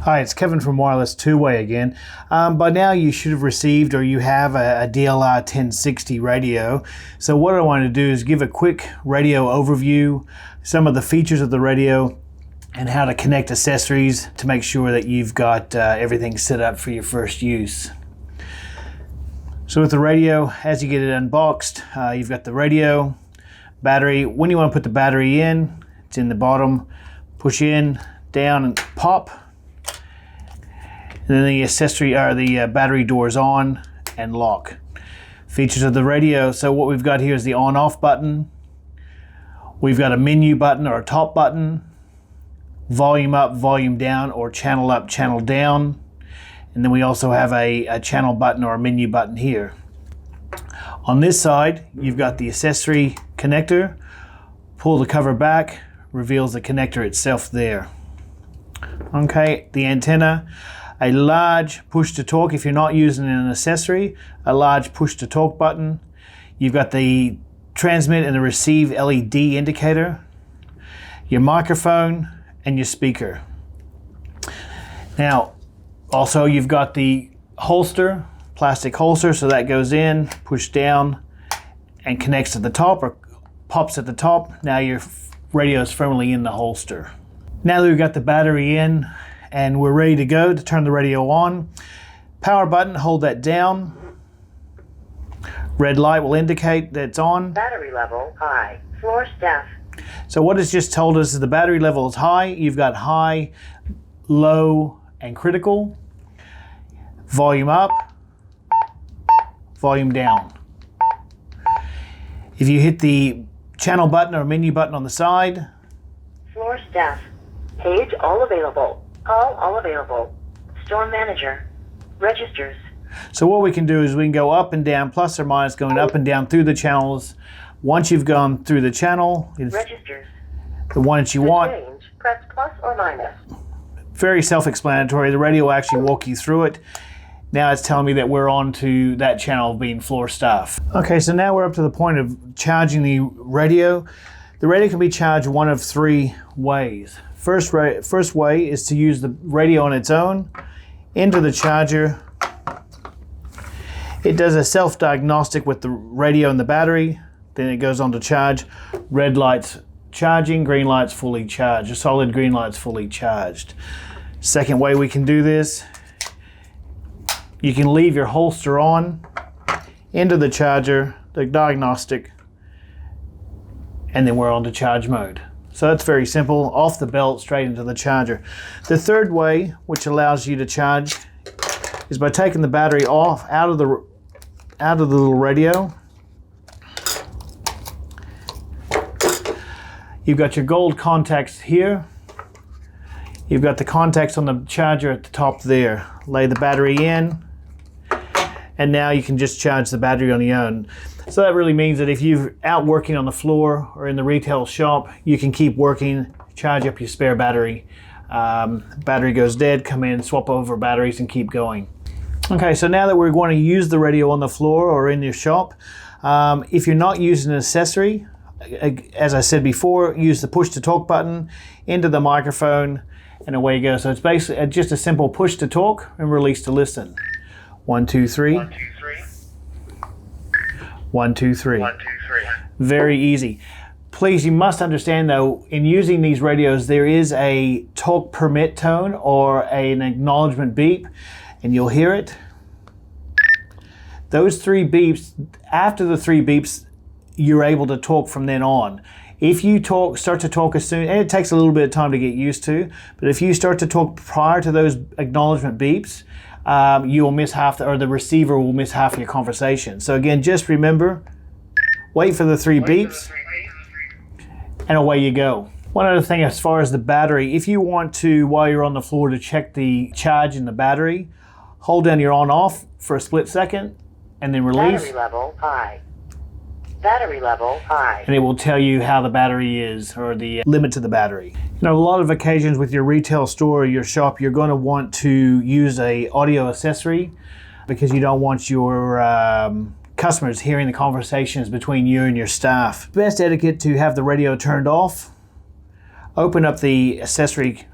Hi, it's Kevin from Wireless Two Way again. By now you should have received or you have a DLR 1060 radio. So what I want to do is give a quick radio overview, some of the features of the radio, and how to connect accessories to make sure that you've got everything set up for your first use. So with the radio, as you get it unboxed, you've got the radio, battery. When you want to put the battery in, it's in the bottom. Push in, down, and pop. And then the accessory or the battery doors on and lock. Features of the radio. So what we've got here is the on-off button. We've got a menu button or a top button, volume up, volume down, or channel up, channel down. And then we also have a channel button or a menu button here. On this side, you've got the accessory connector. Pull the cover back, reveals the connector itself there. Okay, the antenna. A large push to talk if you're not using an accessory, a large push to talk button. You've got the transmit and the receive LED indicator, your microphone, and your speaker. Now, also you've got the holster, plastic holster, so that goes in, push down, and connects to the top or pops at the top. Now your radio is firmly in the holster. Now that we've got the battery in, and we're ready to go to turn the radio on. Power button, hold that down. Red light will indicate that it's on. Battery level high, floor staff. So what it's just told us is the battery level is high. You've got high, low, and critical. Volume up, volume down. If you hit the channel button or menu button on the side. Floor staff, page all available. Call all available. Store manager. Registers. So what we can do is we can go up and down, plus or minus, going up and down through the channels. Once you've gone through the channel, it's Registers. the one that you To want. change, press plus or minus. Very self-explanatory. The radio will actually walk you through it. Now it's telling me that we're on to that channel being floor staff. Okay, so now we're up to the point of charging the radio. The radio can be charged one of three ways. First way is to use the radio on its own, into the charger. It does a self-diagnostic with the radio and the battery, then it goes on to charge. Red light's charging, green light's fully charged. A solid green light's fully charged. Second way we can do this, you can leave your holster on, into the charger, the diagnostic, and then we're on to charge mode. So that's very simple, off the belt, straight into the charger. The third way, which allows you to charge, is by taking the battery off out of the little radio. You've got your gold contacts here. You've got the contacts on the charger at the top there. Lay the battery in, and now you can just charge the battery on your own. So that really means that if you're out working on the floor or in the retail shop, you can keep working, charge up your spare battery. Battery goes dead, come in, swap over batteries and keep going. Okay, so now that we're going to use the radio on the floor or in your shop, if you're not using an accessory, as I said before, use the push to talk button into the microphone and away you go. So it's basically just a simple push to talk and release to listen. 1, 2, 3. 1, 2, 3. 1, 2, 3. 1, 2, 3. Very easy. Please, you must understand though, in using these radios, there is a talk permit tone or an acknowledgement beep, and you'll hear it. Those three beeps, after the three beeps, you're able to talk from then on. If you start to talk as soon, and it takes a little bit of time to get used to, but if you start to talk prior to those acknowledgement beeps, you will miss the receiver will miss half of your conversation. So again, just remember, wait for the three beeps, and away you go. One other thing as far as the battery, if you want to, while you're on the floor, to check the charge in the battery, hold down your on-off for a split second, and then release. Battery level high. Battery level high. And it will tell you how the battery is, or the limit to the battery. You know, a lot of occasions with your retail store or your shop, you're going to want to use a audio accessory because you don't want your customers hearing the conversations between you and your staff. Best etiquette to have the radio turned off, open up the accessory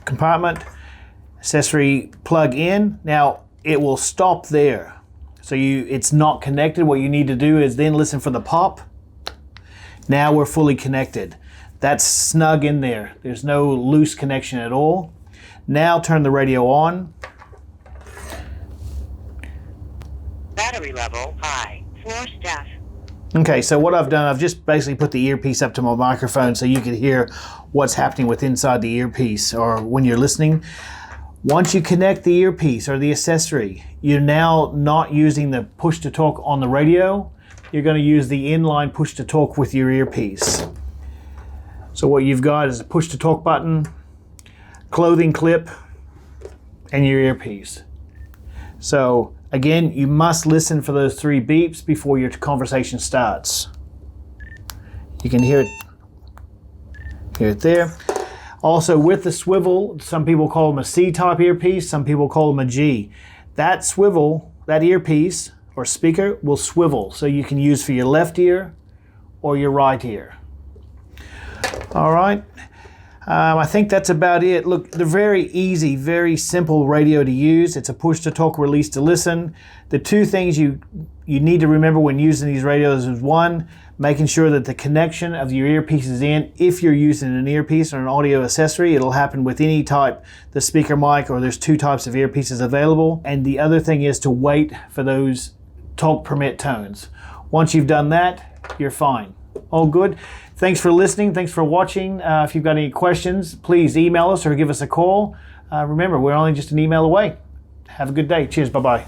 compartment, accessory plug in. Now it will stop there. So it's not connected. What you need to do is then listen for the pop. Now we're fully connected. That's snug in there. There's no loose connection at all. Now turn the radio on. Battery level high. Floor staff. Okay, so what I've done, I've just basically put the earpiece up to my microphone so you can hear what's happening with inside the earpiece or when you're listening. Once you connect the earpiece or the accessory, you're now not using the push to talk on the radio. You're going to use the inline push to talk with your earpiece. So what you've got is a push to talk button, clothing clip, and your earpiece. So again, you must listen for those 3 beeps before your conversation starts. You can hear it there. Also with the swivel, some people call them a C-type earpiece, some people call them a G. That swivel, that earpiece or speaker will swivel, so you can use for your left ear or your right ear. All right, I think that's about it. Look, they're very easy, very simple radio to use. It's a push to talk, release to listen. The 2 things you need to remember when using these radios is 1, making sure that the connection of your earpiece is in. If you're using an earpiece or an audio accessory, it'll happen with any type, the speaker mic, or there's 2 types of earpieces available. And the other thing is to wait for those talk permit tones. Once you've done that, you're fine. All good. Thanks for listening. Thanks for watching. If you've got any questions, please email us or give us a call. Remember, we're only just an email away. Have a good day. Cheers. Bye-bye.